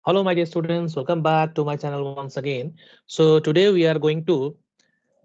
Hello, my dear students. Welcome back to my channel once again. So today we are going to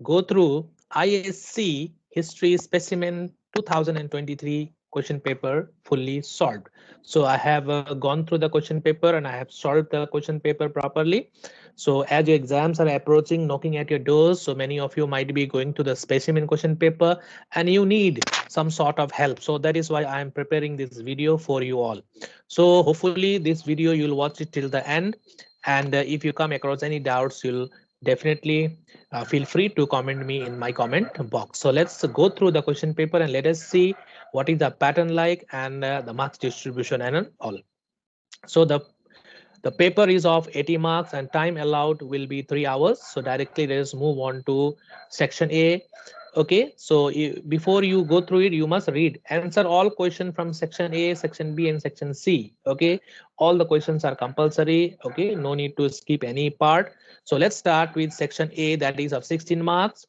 go through ISC History Specimen 2023 question paper fully solved. So I have gone through the question paper and I have solved the question paper properly. So as your exams are approaching, knocking at your doors, so many of you might be going to the specimen question paper and you need some sort of help. So that is why I am preparing this video for you all. So hopefully this video you'll watch it till the end. And if you come across any doubts, you'll definitely feel free to comment me in my comment box. So let's go through the question paper and let us see what is the pattern like and the marks distribution and all. So the paper is of 80 marks and time allowed will be 3 hours. So directly let's move on to section A. Okay, so before you go through it, you must read, answer all questions from section A, section B, and section C. Okay, all the questions are compulsory. Okay, no need to skip any part. So let's start with section A, that is of 16 marks.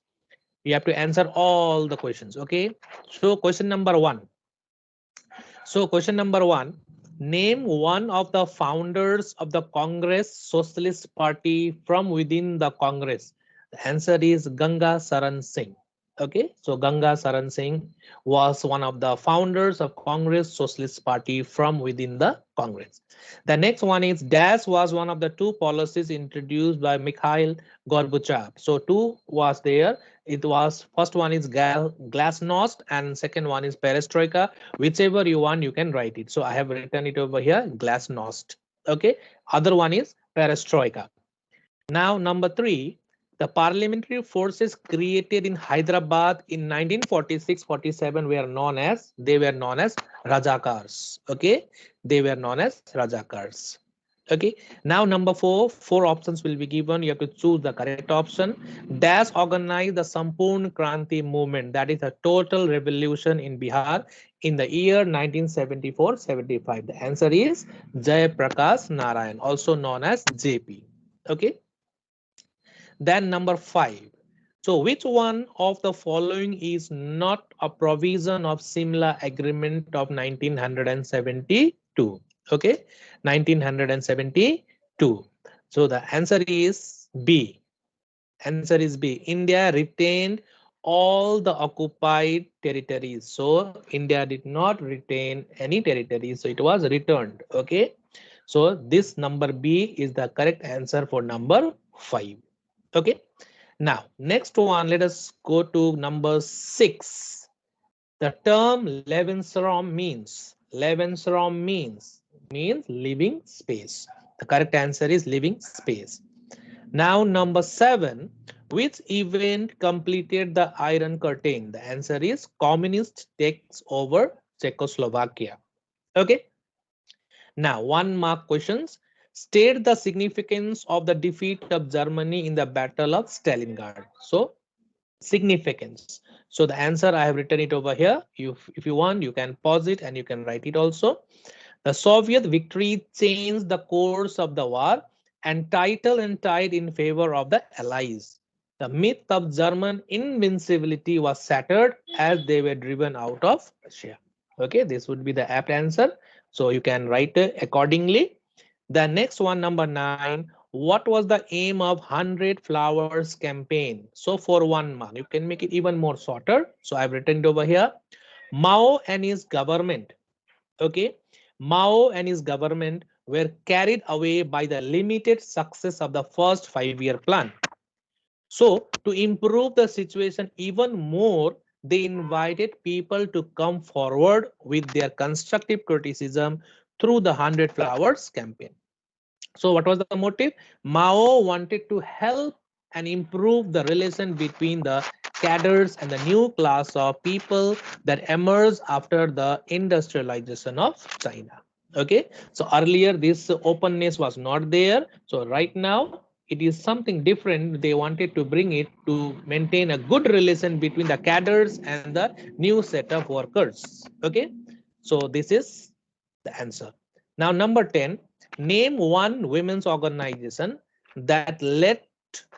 You have to answer all the questions. Okay, so question number one. So question number one, name one of the founders of the Congress Socialist Party from within the Congress. The answer is Ganga Saran Singh. Okay, so Ganga Saran Singh was one of the founders of Congress Socialist Party from within the Congress. The next one is Dash was one of the two policies introduced by Mikhail Gorbachev. So two was there. It was first one is Glasnost and second one is Perestroika. Whichever you want, you can write it. So I have written it over here, Glasnost. Okay. Other one is Perestroika. Now, number three, the parliamentary forces created in Hyderabad in 1946-47 they were known as Rajakars. Okay, they were known as Rajakars. Okay, now number four options will be given. You have to choose the correct option. Dash organized the Sampurn Kranti movement, that is a total revolution in Bihar in the year 1974-75. The answer is Jay Prakash Narayan, also known as JP. Okay. Then number five. So which one of the following is not a provision of Simla Agreement of 1972? Okay, 1972. So the answer is B. Answer is B. India retained all the occupied territories. So India did not retain any territories. So it was returned. Okay. So this number B is the correct answer for number 5. Okay. Now, next one, let us go to number 6. The term Lebensraum means living space. The correct answer is living space. Now, number 7, which event completed the Iron Curtain? The answer is communist takes over Czechoslovakia. Okay. Now, 1 mark questions. State the significance of the defeat of Germany in the Battle of Stalingrad. So, significance. So the answer I have written it over here. If you want, you can pause it and you can write it also. The Soviet victory changed the course of the war and tied in favor of the Allies. The myth of German invincibility was shattered as they were driven out of Russia. Okay, this would be the apt answer. So you can write it accordingly. The next one, number 9. What was the aim of 100 Flowers campaign? So for 1 mark, you can make it even more shorter. So I've written it over here. Mao and his government. Okay. Mao and his government were carried away by the limited success of the first 5-year plan. So to improve the situation even more, they invited people to come forward with their constructive criticism through the 100 Flowers campaign. So what was the motive? Mao wanted to help and improve the relation between the cadres and the new class of people that emerged after the industrialization of China. Okay, so earlier this openness was not there. So right now it is something different. They wanted to bring it to maintain a good relation between the cadres and the new set of workers. Okay, so this is the answer. Now, number 10, name one women's organization that led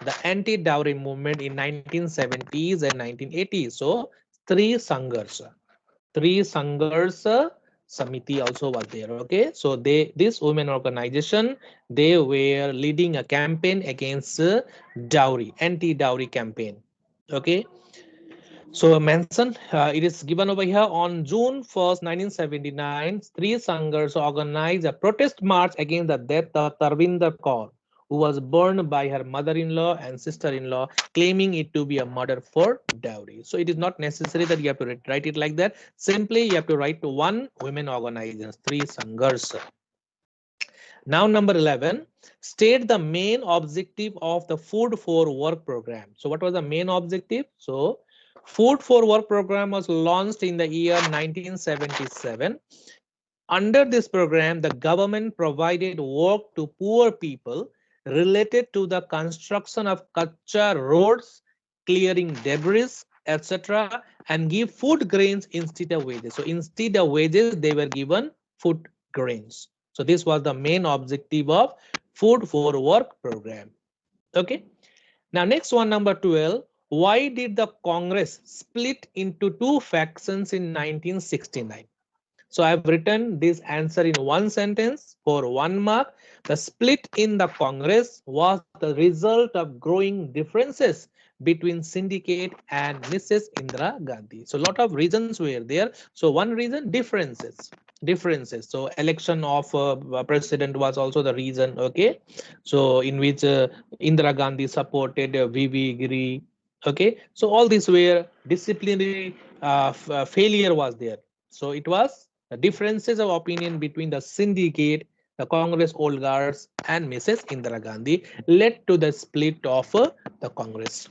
the anti-dowry movement in 1970s and 1980s. So, three Sangharsha. Three Sangharsha Samiti also was there. Okay, so this women organization, they were leading a campaign against dowry, anti-dowry campaign. Okay, so mention it is given over here on June 1st, 1979. Three Sanghars organized a protest march against the death of Tarvinder Kaur, who was burned by her mother-in-law and sister-in-law, claiming it to be a murder for dowry. So it is not necessary that you have to write it like that. Simply you have to write one women organizations, three Sanghars. Now number 11, state the main objective of the Food for Work program. So what was the main objective? So Food for Work program was launched in the year 1977. Under this program, the government provided work to poor people related to the construction of kacha roads, clearing debris, etc., and give food grains instead of wages. So instead of wages, they were given food grains. So this was the main objective of Food for Work program. Okay. Now next one, number 12. Why did the Congress split into two factions in 1969? So I've written this answer in one sentence for 1 mark. The split in the Congress was the result of growing differences between syndicate and Mrs. Indira Gandhi. So a lot of reasons were there. So one reason, differences. So election of president was also the reason. Okay, so in which Indira Gandhi supported VV Giri. Okay, so all these were disciplinary failure was there. So it was the differences of opinion between the syndicate, the Congress old guards, and Mrs. Indira Gandhi led to the split of the Congress.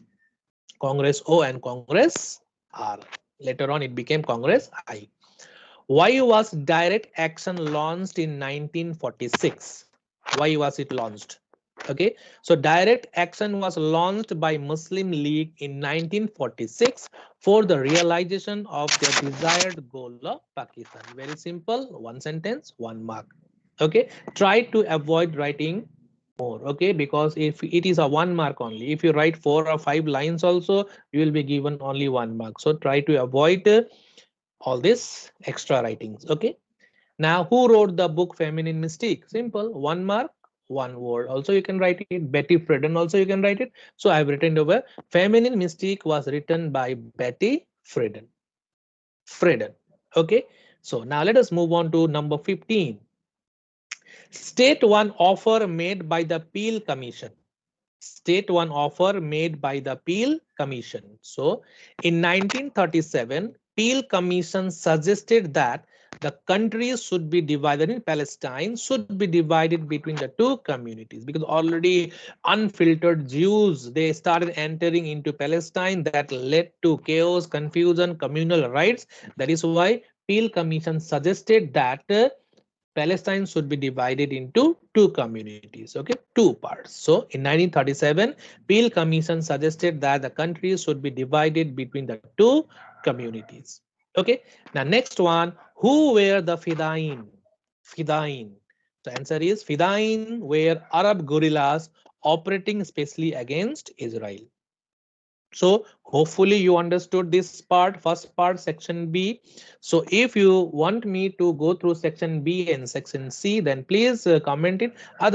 Congress O and Congress R. Later on, it became Congress I. Why was direct action launched in 1946? Why was it launched? Okay, so direct action was launched by Muslim League in 1946 for the realization of their desired goal of Pakistan. Very simple, one sentence, 1 mark. Okay, try to avoid writing more. Okay, because if it is a 1 mark only, if you write 4 or 5 lines also, you will be given only 1 mark. So try to avoid all this extra writings. Okay, now who wrote the book Feminine Mystique? Simple, 1 mark, 1 word. Also you can write it. Betty Friedan also you can write it. So I've written over Feminine Mystique was written by Betty Friedan. Okay, so now let us move on to number 15. State one offer made by the Peel Commission. State one offer made by the Peel Commission. So in 1937, Peel Commission suggested that the country should be divided in Palestine, should be divided between the two communities, because already unfiltered Jews, they started entering into Palestine. That led to chaos, confusion, communal riots. That is why Peel Commission suggested that Palestine should be divided into two communities, okay, two parts. So in 1937, Peel Commission suggested that the country should be divided between the two communities. Okay, now next one, who were the Fidain? Fidain. The answer is Fidain were Arab guerrillas operating especially against Israel. So hopefully you understood this part, first part, section B. So if you want me to go through section B and section C, then please comment it. Otherwise